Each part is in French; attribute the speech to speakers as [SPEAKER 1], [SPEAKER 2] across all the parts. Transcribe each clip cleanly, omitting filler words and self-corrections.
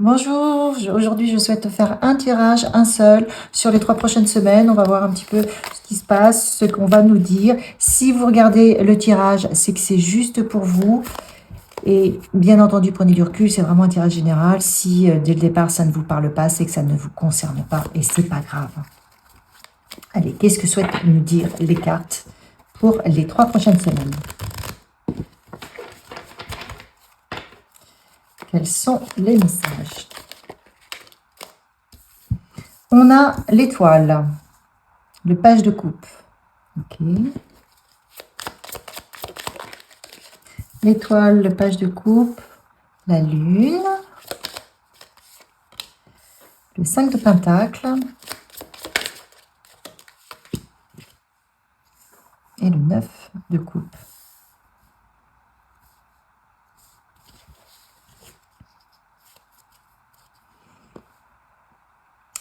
[SPEAKER 1] Bonjour, aujourd'hui je souhaite faire un tirage, un seul, sur les 3 prochaines semaines. On va voir un petit peu ce qui se passe, ce qu'on va nous dire. Si vous regardez le tirage, c'est que c'est juste pour vous. Et bien entendu, prenez du recul, c'est vraiment un tirage général. Si dès le départ ça ne vous parle pas, c'est que ça ne vous concerne pas et c'est pas grave. Allez, qu'est-ce que souhaitent nous dire les cartes pour les 3 prochaines semaines? Quels sont les messages? On a l'étoile, le page de coupe. Ok. L'étoile, le page de coupe, la lune, le 5 de pentacle et le 9 de coupe.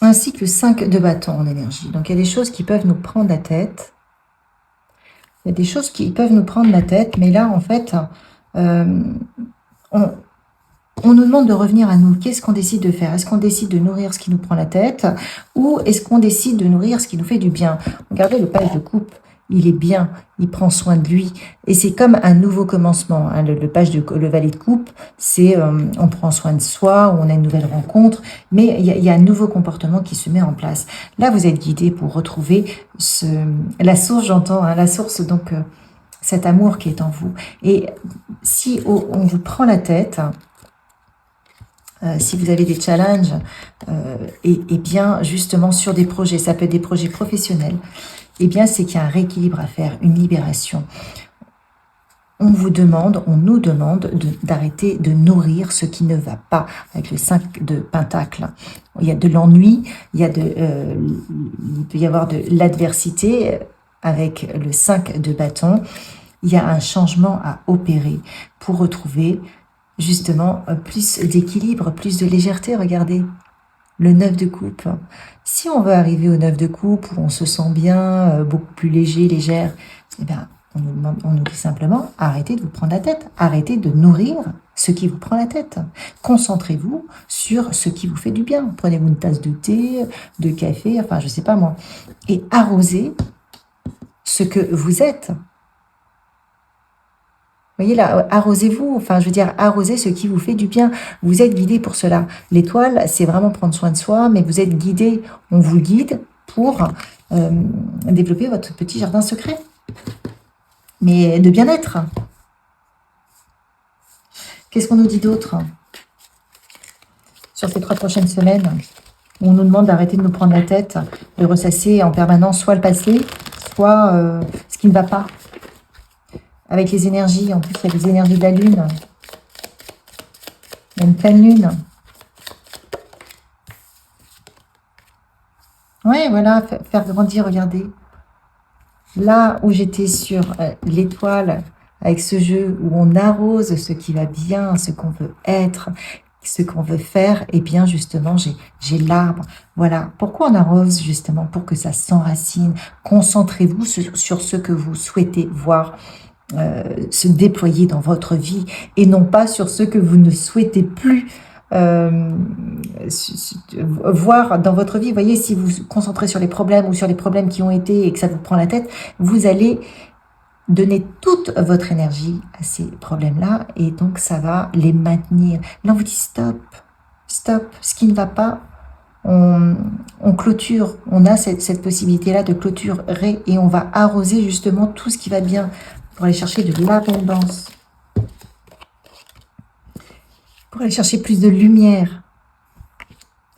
[SPEAKER 1] Ainsi que le 5 de bâton en énergie. Donc, il y a des choses qui peuvent nous prendre la tête. Il y a des choses qui peuvent nous prendre la tête, mais là, en fait, on nous demande de revenir à nous. Qu'est-ce qu'on décide de faire? Est-ce qu'on décide de nourrir ce qui nous prend la tête ou est-ce qu'on décide de nourrir ce qui nous fait du bien? Regardez le page de coupe. Il est bien, il prend soin de lui. Et c'est comme un nouveau commencement. Hein. Le valet de coupe, c'est on prend soin de soi, on a une nouvelle rencontre, mais il y a un nouveau comportement qui se met en place. Là, vous êtes guidé pour retrouver la source, j'entends, hein, la source, donc cet amour qui est en vous. Et si on vous prend la tête, si vous avez des challenges, et bien justement sur des projets, ça peut être des projets professionnels, eh bien c'est qu'il y a un rééquilibre à faire, une libération. On nous demande d'arrêter de nourrir ce qui ne va pas. Avec le 5 de pentacle, il y a de l'ennui, il peut y avoir de l'adversité. Avec le 5 de bâton, il y a un changement à opérer pour retrouver justement plus d'équilibre, plus de légèreté. Regardez, le 9 de coupe. Si on veut arriver au 9 de coupe, où on se sent bien, beaucoup plus léger, légère, eh bien, on nous dit simplement, arrêtez de vous prendre la tête, arrêtez de nourrir ce qui vous prend la tête. Concentrez-vous sur ce qui vous fait du bien. Prenez-vous une tasse de thé, de café, enfin, je sais pas moi, et arrosez ce que vous êtes. Vous voyez là, arrosez-vous, enfin je veux dire, arrosez ce qui vous fait du bien. Vous êtes guidé pour cela. L'étoile, c'est vraiment prendre soin de soi, mais vous êtes guidé, on vous guide pour développer votre petit jardin secret. Mais de bien-être. Qu'est-ce qu'on nous dit d'autre sur ces 3 prochaines semaines? On nous demande d'arrêter de nous prendre la tête, de ressasser en permanence soit le passé, soit ce qui ne va pas. Avec les énergies, en plus il y a les énergies de la lune. Il y a une pleine lune. Ouais, voilà, faire grandir, regardez. Là où j'étais sur l'étoile, avec ce jeu où on arrose ce qui va bien, ce qu'on veut être, ce qu'on veut faire, et bien justement, j'ai l'arbre. Voilà. Pourquoi on arrose justement? Pour que ça s'enracine. Concentrez-vous sur ce que vous souhaitez voir se déployer dans votre vie et non pas sur ce que vous ne souhaitez plus voir dans votre vie. Vous voyez, si vous vous concentrez sur les problèmes ou sur les problèmes qui ont été et que ça vous prend la tête, vous allez donner toute votre énergie à ces problèmes-là et donc ça va les maintenir. Là, on vous dit stop, stop, ce qui ne va pas, on clôture, on a cette possibilité-là de clôturer et on va arroser justement tout ce qui va bien pour aller chercher de l'abondance, pour aller chercher plus de lumière.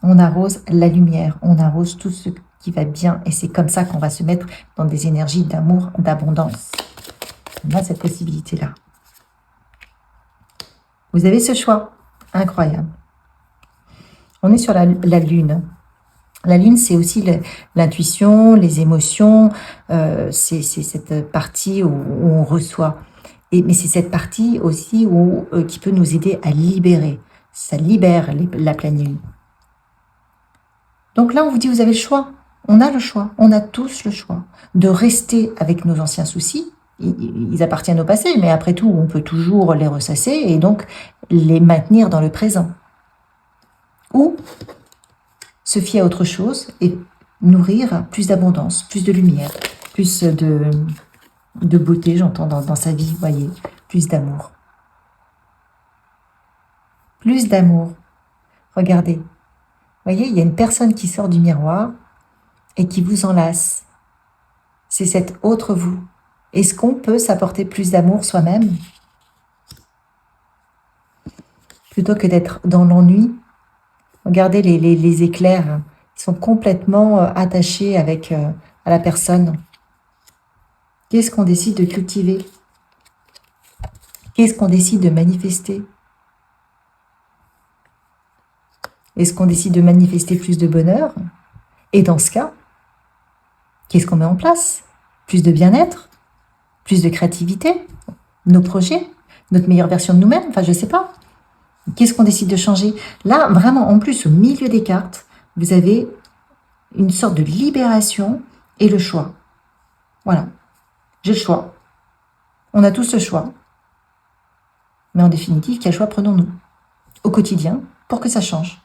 [SPEAKER 1] On arrose la lumière, on arrose tout ce qui va bien et c'est comme ça qu'on va se mettre dans des énergies d'amour, d'abondance. On a cette possibilité-là. Vous avez ce choix, incroyable. On est sur la lune. La lune, c'est aussi l'intuition, les émotions, c'est cette partie où on reçoit. Mais c'est cette partie aussi qui peut nous aider à libérer. Ça libère la pleine lune. Donc là, on vous dit, vous avez le choix. On a le choix. On a tous le choix de rester avec nos anciens soucis. Ils appartiennent au passé, mais après tout, on peut toujours les ressasser et donc les maintenir dans le présent. ou se fier à autre chose et nourrir plus d'abondance, plus de lumière, plus de beauté, j'entends, dans sa vie, vous voyez, plus d'amour. Plus d'amour. Regardez, vous voyez, il y a une personne qui sort du miroir et qui vous enlace. C'est cette autre vous. Est-ce qu'on peut s'apporter plus d'amour soi-même plutôt que d'être dans l'ennui? Regardez les éclairs, ils sont complètement attachés à la personne. Qu'est-ce qu'on décide de cultiver? Qu'est-ce qu'on décide de manifester? Est-ce qu'on décide de manifester plus de bonheur? Et dans ce cas, qu'est-ce qu'on met en place? Plus de bien-être? Plus de créativité? Nos projets? Notre meilleure version de nous-mêmes? Enfin, je ne sais pas. Qu'est-ce qu'on décide de changer? Là, vraiment, en plus, au milieu des cartes, vous avez une sorte de libération et le choix. Voilà. J'ai le choix. On a tous le choix. Mais en définitive, quel choix prenons-nous au quotidien pour que ça change?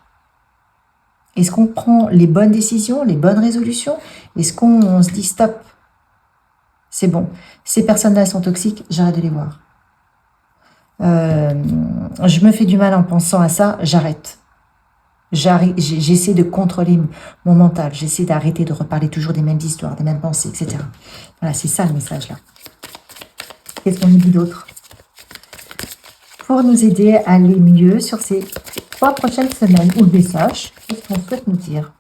[SPEAKER 1] Est-ce qu'on prend les bonnes décisions, les bonnes résolutions? Est-ce qu'on se dit stop? C'est bon. Ces personnes-là sont toxiques, j'arrête de les voir. Je me fais du mal en pensant à ça, j'arrête. J'essaie de contrôler mon mental. J'essaie d'arrêter de reparler toujours des mêmes histoires, des mêmes pensées, etc. Voilà, c'est ça le message là. Qu'est-ce qu'on nous dit d'autre? Pour nous aider à aller mieux sur ces 3 prochaines semaines, ou le message, qu'est-ce qu'on souhaite nous dire?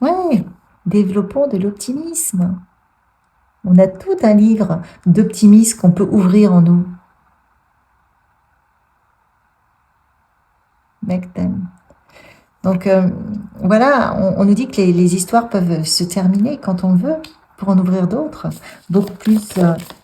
[SPEAKER 1] Oui, développons de l'optimisme. On a tout un livre d'optimisme qu'on peut ouvrir en nous. Donc voilà, on nous dit que les histoires peuvent se terminer quand on veut, pour en ouvrir d'autres, beaucoup plus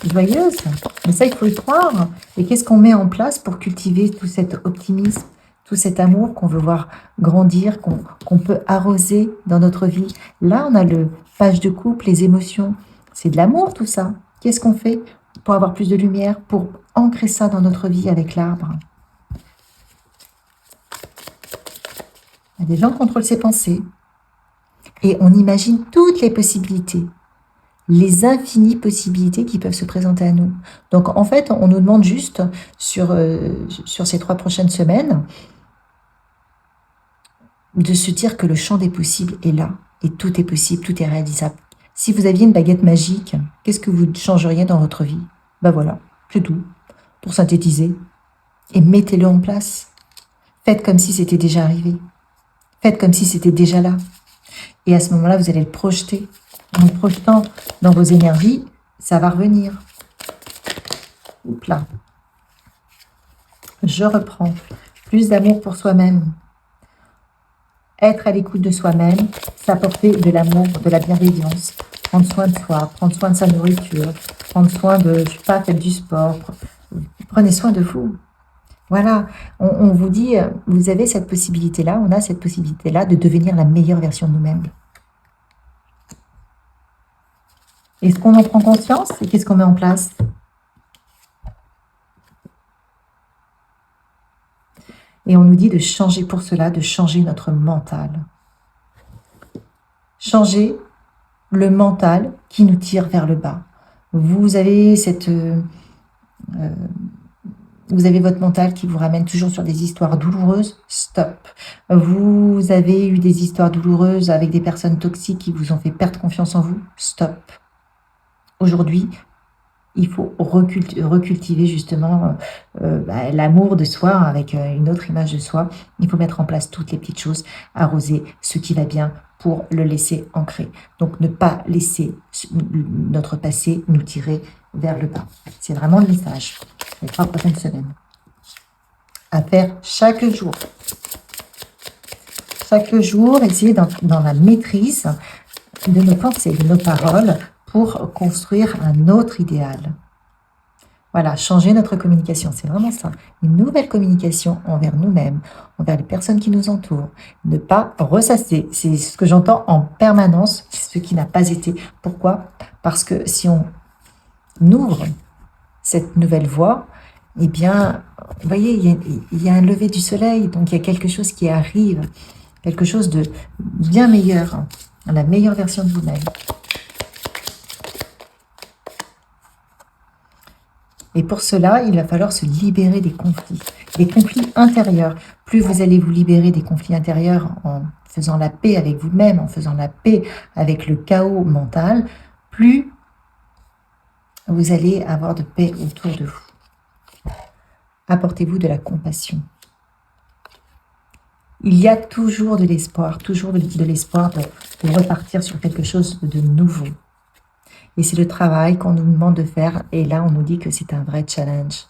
[SPEAKER 1] joyeuses. Mais ça, il faut y croire. Et qu'est-ce qu'on met en place pour cultiver tout cet optimisme, tout cet amour qu'on veut voir grandir, qu'on peut arroser dans notre vie? Là, on a le page de couple, les émotions. C'est de l'amour, tout ça. Qu'est-ce qu'on fait pour avoir plus de lumière, pour ancrer ça dans notre vie avec l'arbre? Il y a des gens qui contrôlent ses pensées. Et on imagine toutes les possibilités, les infinies possibilités qui peuvent se présenter à nous. Donc, en fait, on nous demande juste, sur ces 3 prochaines semaines, de se dire que le champ des possibles est là. Et tout est possible, tout est réalisable. Si vous aviez une baguette magique, qu'est-ce que vous changeriez dans votre vie? Ben voilà, c'est tout. Pour synthétiser. Et mettez-le en place. Faites comme si c'était déjà arrivé. Faites comme si c'était déjà là. Et à ce moment-là, vous allez le projeter. En le projetant dans vos énergies, ça va revenir. Oups là. Je reprends. Plus d'amour pour soi-même. Être à l'écoute de soi-même, s'apporter de l'amour, de la bienveillance, prendre soin de soi, prendre soin de sa nourriture, prendre soin de, je sais pas, faites du sport, prenez soin de vous. Voilà, on vous dit, vous avez cette possibilité-là, on a cette possibilité-là de devenir la meilleure version de nous-mêmes. Est-ce qu'on en prend conscience et qu'est-ce qu'on met en place? Et on nous dit de changer pour cela, de changer notre mental. Changer le mental qui nous tire vers le bas. Vous avez vous avez votre mental qui vous ramène toujours sur des histoires douloureuses, stop. Vous avez eu des histoires douloureuses avec des personnes toxiques qui vous ont fait perdre confiance en vous, stop. Aujourd'hui, il faut recultiver justement l'amour de soi avec une autre image de soi. Il faut mettre en place toutes les petites choses, arroser ce qui va bien pour le laisser ancrer. Donc ne pas laisser notre passé nous tirer vers le bas. C'est vraiment le message les 3 prochaines semaines. À faire chaque jour. Chaque jour, essayer dans la maîtrise de nos pensées, de nos paroles, pour construire un autre idéal. Voilà, changer notre communication, c'est vraiment ça. Une nouvelle communication envers nous-mêmes, envers les personnes qui nous entourent. Ne pas ressasser, c'est ce que j'entends en permanence, ce qui n'a pas été. Pourquoi? Parce que si on ouvre cette nouvelle voie, eh bien, vous voyez, il y a un lever du soleil, donc il y a quelque chose qui arrive, quelque chose de bien meilleur, la meilleure version de vous-même. Et pour cela, il va falloir se libérer des conflits intérieurs. Plus vous allez vous libérer des conflits intérieurs en faisant la paix avec vous-même, en faisant la paix avec le chaos mental, plus vous allez avoir de paix autour de vous. Apportez-vous de la compassion. Il y a toujours de l'espoir, de repartir sur quelque chose de nouveau. Et c'est le travail qu'on nous demande de faire. Et là, on nous dit que c'est un vrai challenge.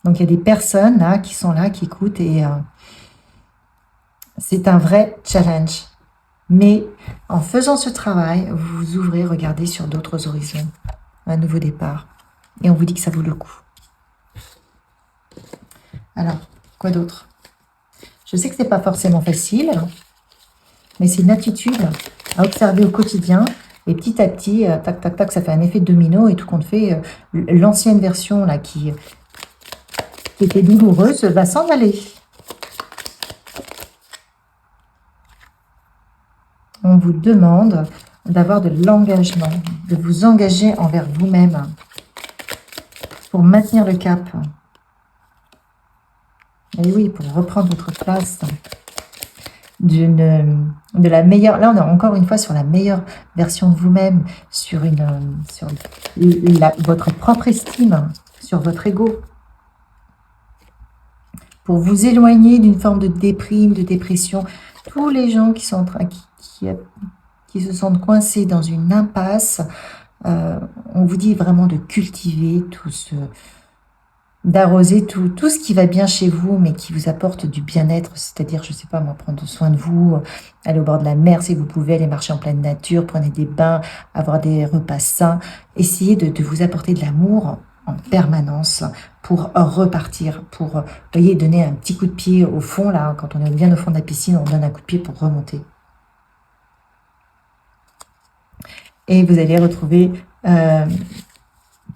[SPEAKER 1] Donc, il y a des personnes là qui sont là, qui écoutent. Et c'est un vrai challenge. Mais en faisant ce travail, vous vous ouvrez, regardez sur d'autres horizons. Un nouveau départ. Et on vous dit que ça vaut le coup. Alors, quoi d'autre? Je sais que ce n'est pas forcément facile, mais c'est une attitude à observer au quotidien. Et petit à petit, tac, tac, tac, ça fait un effet domino. Et tout compte fait, l'ancienne version là, qui était douloureuse va s'en aller. On vous demande d'avoir de l'engagement, de vous engager envers vous-même pour maintenir le cap. Et oui, pour reprendre votre place de la meilleure... Là, on est encore une fois sur la meilleure version de vous-même, sur votre propre estime, sur votre ego. Pour vous éloigner d'une forme de déprime, de dépression. Tous les gens qui sont en train, qui se sentent coincés dans une impasse, on vous dit vraiment de cultiver tout ce... d'arroser tout ce qui va bien chez vous, mais qui vous apporte du bien-être, c'est-à-dire, je ne sais pas moi, prendre soin de vous, aller au bord de la mer si vous pouvez, aller marcher en pleine nature, prenez des bains, avoir des repas sains, essayez de vous apporter de l'amour en permanence pour repartir, pour, vous voyez, donner un petit coup de pied au fond, là, quand on est bien au fond de la piscine, on donne un coup de pied pour remonter. Et vous allez retrouver...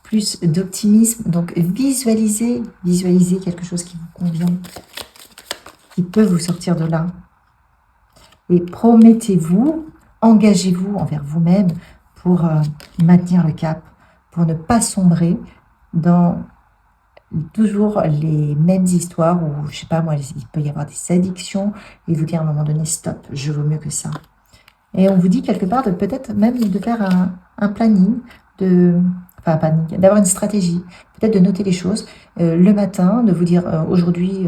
[SPEAKER 1] plus d'optimisme, donc visualisez quelque chose qui vous convient, qui peut vous sortir de là. Et promettez-vous, engagez-vous envers vous-même pour maintenir le cap, pour ne pas sombrer dans toujours les mêmes histoires où, je sais pas moi, il peut y avoir des addictions et vous dire à un moment donné, stop, je vaux mieux que ça. Et on vous dit quelque part de peut-être même de faire un planning, d'avoir une stratégie, peut-être de noter les choses le matin, de vous dire aujourd'hui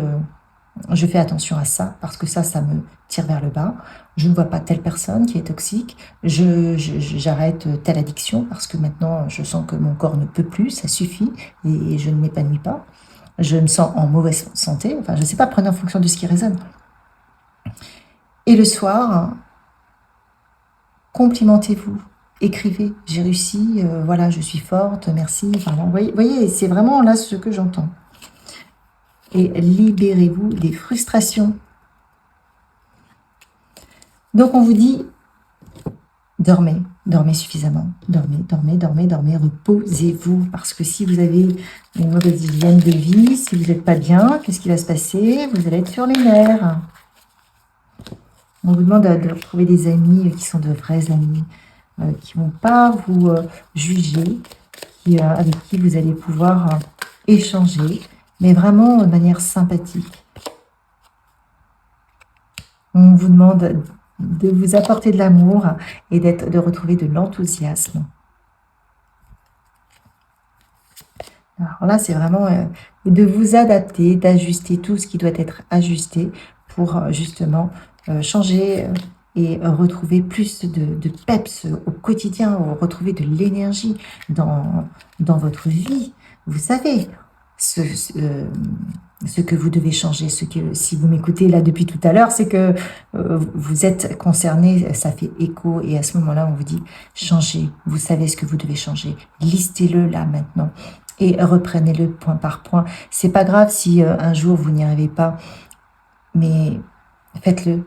[SPEAKER 1] je fais attention à ça parce que ça me tire vers le bas, je ne vois pas telle personne qui est toxique, j'arrête telle addiction parce que maintenant je sens que mon corps ne peut plus, ça suffit et je ne m'épanouis pas, je me sens en mauvaise santé, enfin je ne sais pas, prenez en fonction de ce qui résonne. Et le soir, complimentez-vous. Écrivez, j'ai réussi, voilà, je suis forte, merci. Enfin, vous voyez, c'est vraiment là ce que j'entends. Et libérez-vous des frustrations. Donc, on vous dit, dormez suffisamment. Dormez, reposez-vous. Parce que si vous avez une mauvaise hygiène de vie, si vous n'êtes pas bien, qu'est-ce qui va se passer? Vous allez être sur les nerfs. On vous demande de retrouver des amis qui sont de vrais amis. Qui ne vont pas vous juger, avec qui vous allez pouvoir échanger, mais vraiment de manière sympathique. On vous demande de vous apporter de l'amour et de retrouver de l'enthousiasme. Alors là, c'est vraiment de vous adapter, d'ajuster tout ce qui doit être ajusté pour justement changer et retrouver plus de peps au quotidien, retrouver de l'énergie dans votre vie. Vous savez ce que vous devez changer. Si vous m'écoutez là depuis tout à l'heure, c'est que vous êtes concerné, ça fait écho, et à ce moment-là, on vous dit changez. Vous savez ce que vous devez changer. Listez-le là maintenant et reprenez-le point par point. C'est pas grave si un jour vous n'y arrivez pas, mais faites-le.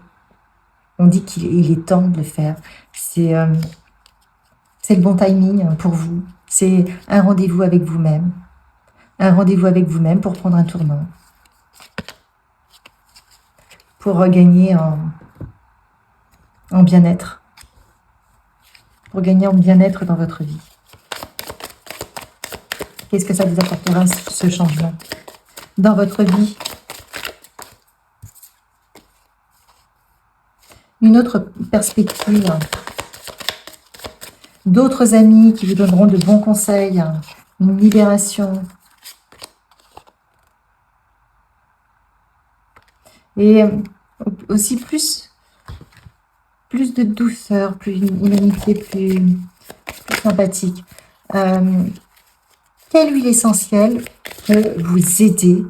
[SPEAKER 1] On dit qu'il est temps de le faire. C'est le bon timing pour vous. C'est un rendez-vous avec vous-même. Un rendez-vous avec vous-même pour prendre un tournant. Pour regagner en bien-être. Pour gagner en bien-être dans votre vie. Qu'est-ce que ça vous apportera, ce changement dans votre vie? Une autre perspective. D'autres amis qui vous donneront de bons conseils. Une libération. Et aussi plus de douceur, plus une amitié plus sympathique. Quelle huile essentielle peut vous aider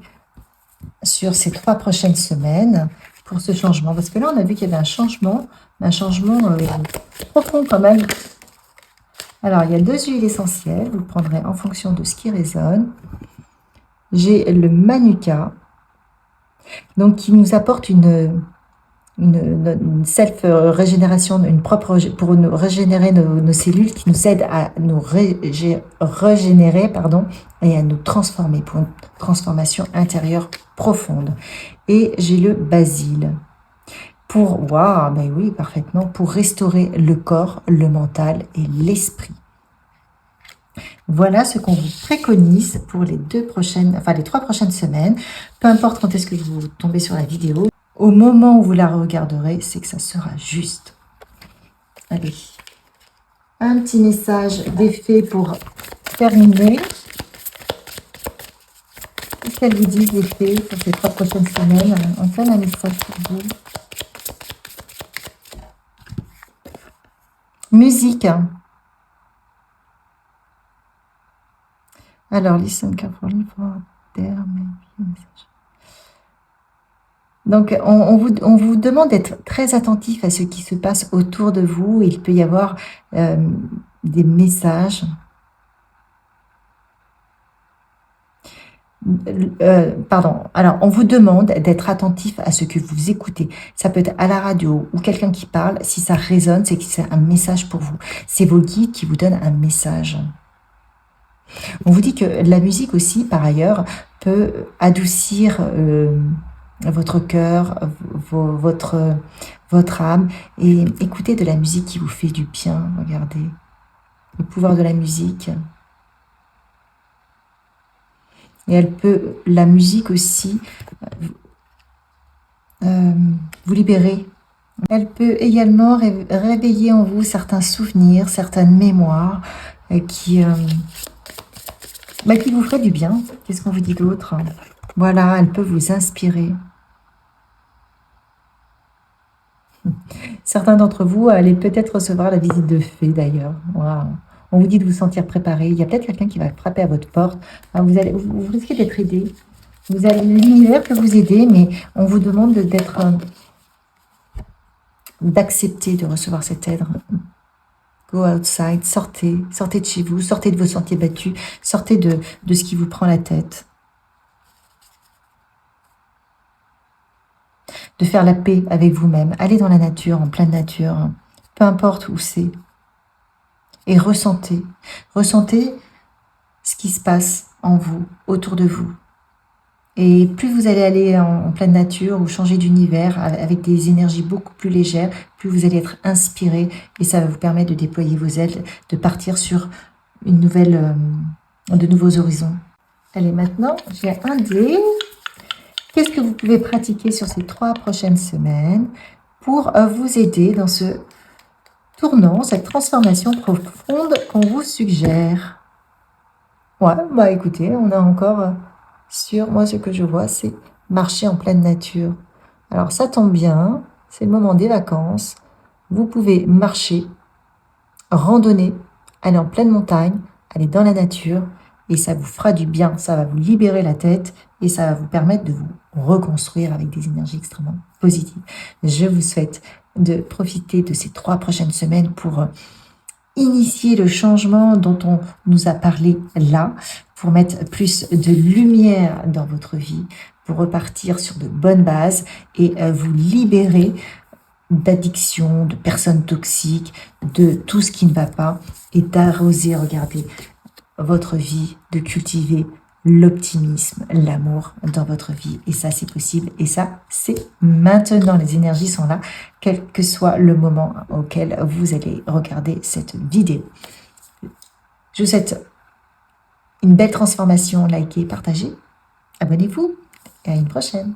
[SPEAKER 1] sur ces 3 prochaines semaines pour ce changement? Parce que là, on a vu qu'il y avait un changement profond quand même. Alors, il y a 2 huiles essentielles. Vous prendrez en fonction de ce qui résonne. J'ai le Manuka, donc qui nous apporte une self-régénération, pour nous régénérer nos cellules, qui nous aide à nous régénérer, et à nous transformer, pour une transformation intérieure profonde. Et j'ai le basil, pour restaurer le corps, le mental et l'esprit. Voilà ce qu'on vous préconise pour les 3 prochaines semaines. Peu importe quand est-ce que vous tombez sur la vidéo, au moment où vous la regarderez, c'est que ça sera juste. Allez, un petit message d'effet pour terminer. Qu'est-ce qu'elle vous dit d'effet pour ces 3 prochaines semaines? On fait un message pour vous. Musique. Alors, listen carefully for their message. Donc, on vous demande d'être très attentif à ce qui se passe autour de vous. Il peut y avoir des messages. Alors, on vous demande d'être attentif à ce que vous écoutez. Ça peut être à la radio ou quelqu'un qui parle. Si ça résonne, c'est que c'est un message pour vous. C'est vos guides qui vous donnent un message. On vous dit que la musique aussi, par ailleurs, peut adoucir votre cœur, votre âme, et écoutez de la musique qui vous fait du bien. Regardez le pouvoir de la musique. Et la musique aussi, vous libérer. Elle peut également réveiller en vous certains souvenirs, certaines mémoires qui vous feraient du bien. Qu'est-ce qu'on vous dit d'autre? Voilà, elle peut vous inspirer. Certains d'entre vous allez peut-être recevoir la visite de fées d'ailleurs. Wow. On vous dit de vous sentir préparé. Il y a peut-être quelqu'un qui va frapper à votre porte. Alors vous risquez d'être aidé. L'univers peut vous aider, mais on vous demande d'accepter de recevoir cette aide. Go outside, sortez de chez vous, sortez de vos sentiers battus, sortez de ce qui vous prend la tête. De faire la paix avec vous-même. Allez dans la nature, en pleine nature, peu importe où c'est. Et ressentez ce qui se passe en vous, autour de vous. Et plus vous allez aller en pleine nature ou changer d'univers avec des énergies beaucoup plus légères, plus vous allez être inspiré et ça va vous permettre de déployer vos ailes, de partir sur de nouveaux horizons. Allez, maintenant, j'ai un dé. Qu'est-ce que vous pouvez pratiquer sur ces 3 prochaines semaines pour vous aider dans ce tournant, cette transformation profonde qu'on vous suggère? Ouais, écoutez, on a encore moi ce que je vois, c'est marcher en pleine nature. Alors ça tombe bien, c'est le moment des vacances. Vous pouvez marcher, randonner, aller en pleine montagne, aller dans la nature et ça vous fera du bien, ça va vous libérer la tête et ça va vous permettre de vous reconstruire avec des énergies extrêmement positives. Je vous souhaite de profiter de ces 3 prochaines semaines pour initier le changement dont on nous a parlé là, pour mettre plus de lumière dans votre vie, pour repartir sur de bonnes bases et vous libérer d'addiction, de personnes toxiques, de tout ce qui ne va pas et d'arroser, regardez, votre vie, de cultiver l'optimisme, l'amour dans votre vie. Et ça, c'est possible. Et ça, c'est maintenant. Les énergies sont là, quel que soit le moment auquel vous allez regarder cette vidéo. Je vous souhaite une belle transformation. Likez, partagez, abonnez-vous et à une prochaine.